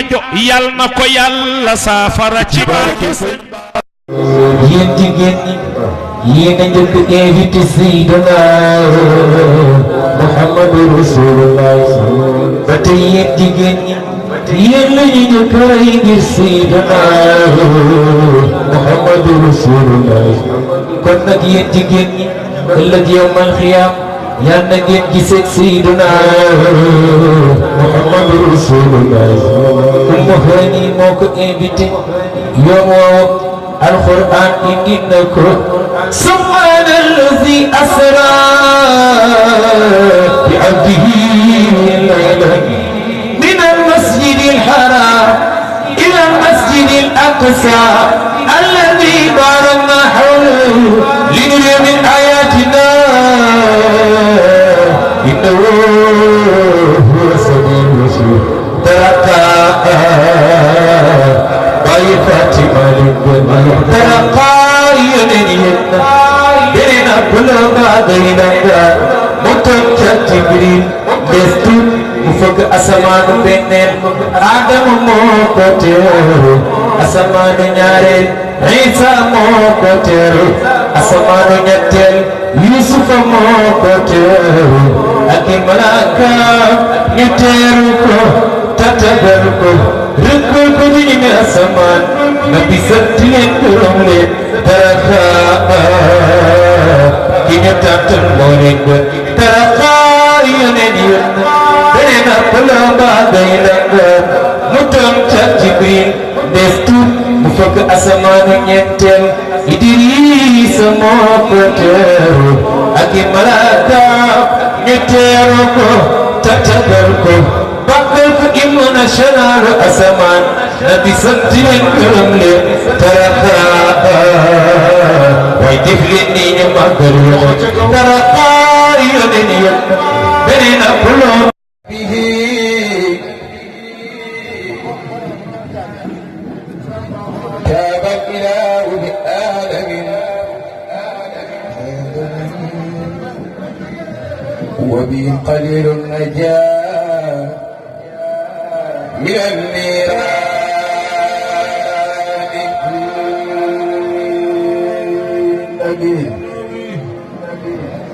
aajo yal na ko yàlla saafara ci barke sëñ yéen jigéen ñi yéen a njëkk invité Seydina Muhammadu Rasulullah ba tey yéen jigéen ñi yéen la ñu njëkk rey ngir Seydina Muhammadu Rasulullah kon nag yéen jigéen ñi ëllëg yawmal xiyaam yal na ngeen gisee Seydina Muhammadu Rasulullah Umu Hani moo ko invité yoon woowu القرآن إنك سبحان الذي أسرى بعبده ليلا من المسجد الحرام إلى المسجد الأقصى الذي باركنا حوله لنري من آياتنا إنه هو سميع البصير Fatima ترقى بين كل ما بينك متوجه جبريل دستو مفك أسمان بينن آدم موكتير أسمان نيارين عيسى موكتير أسمان نيتل يوسف موكتير أكي ملاكا نيتيركو تتبركو ركل كدني من السمان نبي سنتين كرملي ترخا كنا تاتن مولين ترخا ينين بينا كلا بعدين متم جبريل دستو مفك أسمان ينتل إدريس موكتر أكي ملاكا نيتيركو تتبركو bakal ku imana shanar asaman nabi santin karamle taraka way diflini nyamagal taraka yoneni benena kulo bihi taba ilahu bi alamin wa bi qalilun najaa من النيران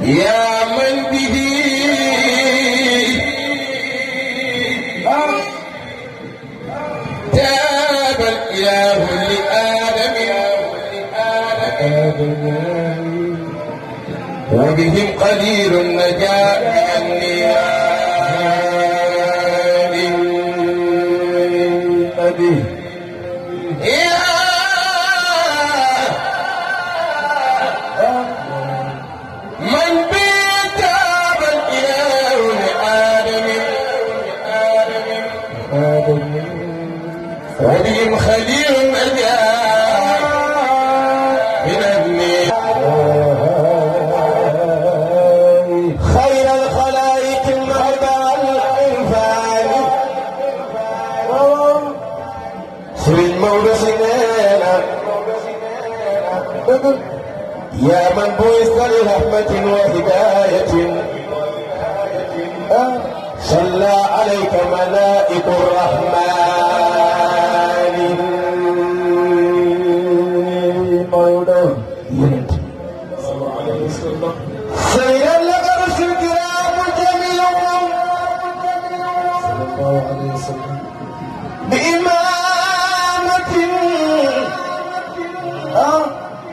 يا من به تاب الإله لآدم وبهم قليل النجاة من النيران وبهم خليل النجاة من النيران خير الخلائق المهدى الإنفان سر المولى سنانا يا من بوست لرحمة وهداية صلى عليك ملائكة الرحمن سيدا لك رسل الكرام جميعهم صلى الله عليه وسلم بإمامة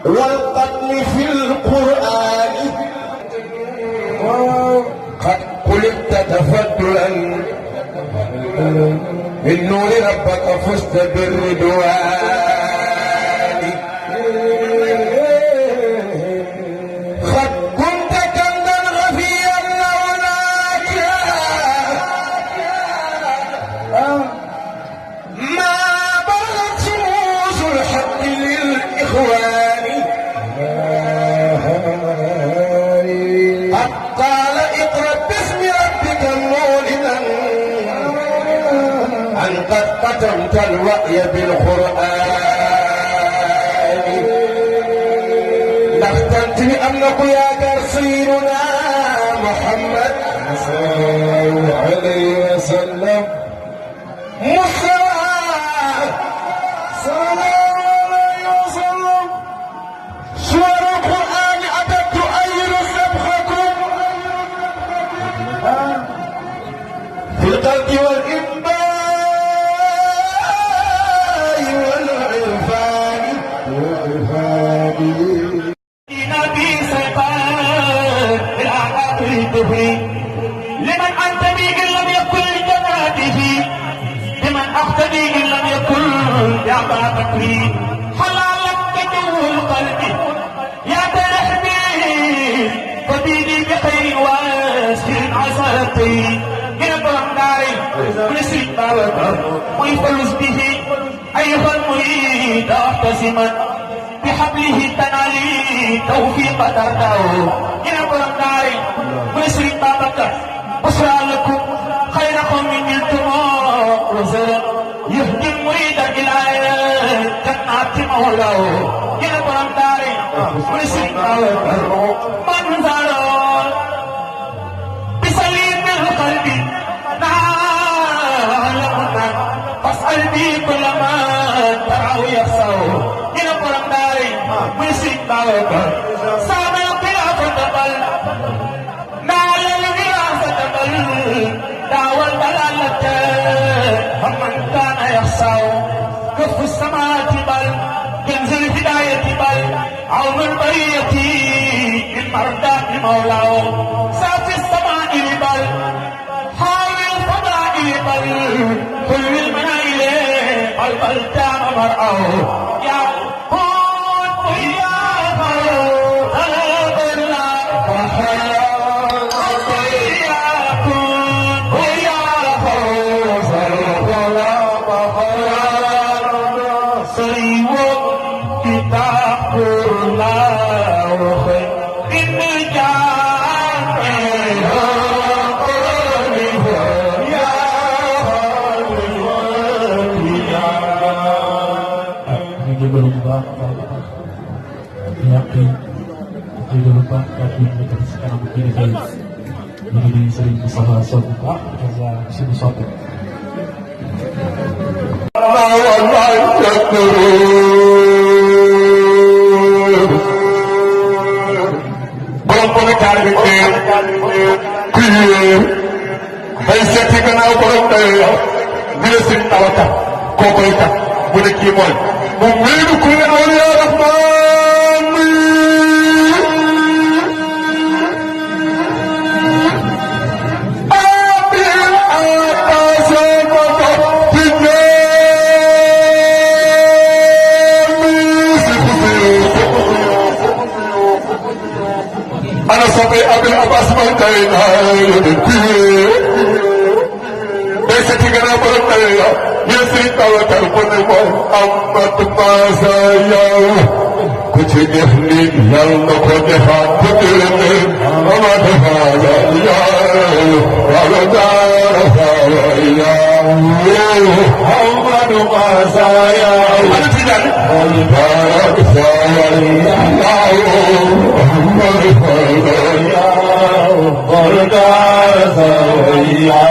والقتل في القرآن قد قلت تفضلا من نور ربك فزت بالرضوان قد كنت كنزا خفيا لولاك ما بلغت شموس الحق للإخوان قد قال اقرأ باسم ربك مولدا أن قد ختمت الوحي بالقرآن نختمتني أملك يا ترسيلنا محمد صلى الله عليه وسلم محمد لمن أنتمي إن لم يكن لجناته لمن أقتدي إن لم يكن لعبادته حلالا بدو القلب يا ترحمي فديني بخير واسر عزلتي من برمداري ونسيت بابك ويفلس به أيها المريد أحتسما بحبله تنالي توفيق ترداه من برمداري ونسيت بابك بشرى لكم خير قوم جئتم وزرا يهدي المريد الى جنات مولاه الى برمدار ونسيت من زار بسليم القلب نعلمنا فاسأل بي كل ما تراه يخسره الى برمدار ونسيت سامع الخلافة بل دعوى البلالة ومن كان يخسر كف السماوات بل كنز الهداية بل عون البرية من مردات مولاه سافي السماء بل حاوي الفضائل بل كل المنايل بل كان مرأه يا هون ويا sering bersama sama sini satu. कुछ देखने यल को देखा पुतले अमर भाया वरदार साया अमर मासाया वरदार साया अमर भाया वरदार साया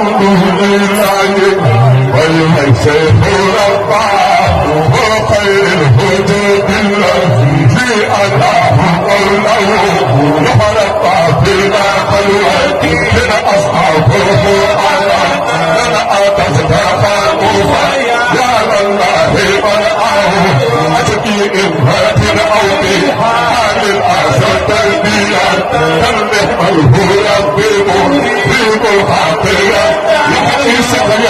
الحمد لله سيف رباه وخير الهدى الذي أتاه قوله وخلق فينا خلوتي من أصحابه على لنا أتفتح يا الله منعه أتكي إمهات أو بحال الأسد تلبيا تلبح الهدى في الحقيقة يحيي سيصدر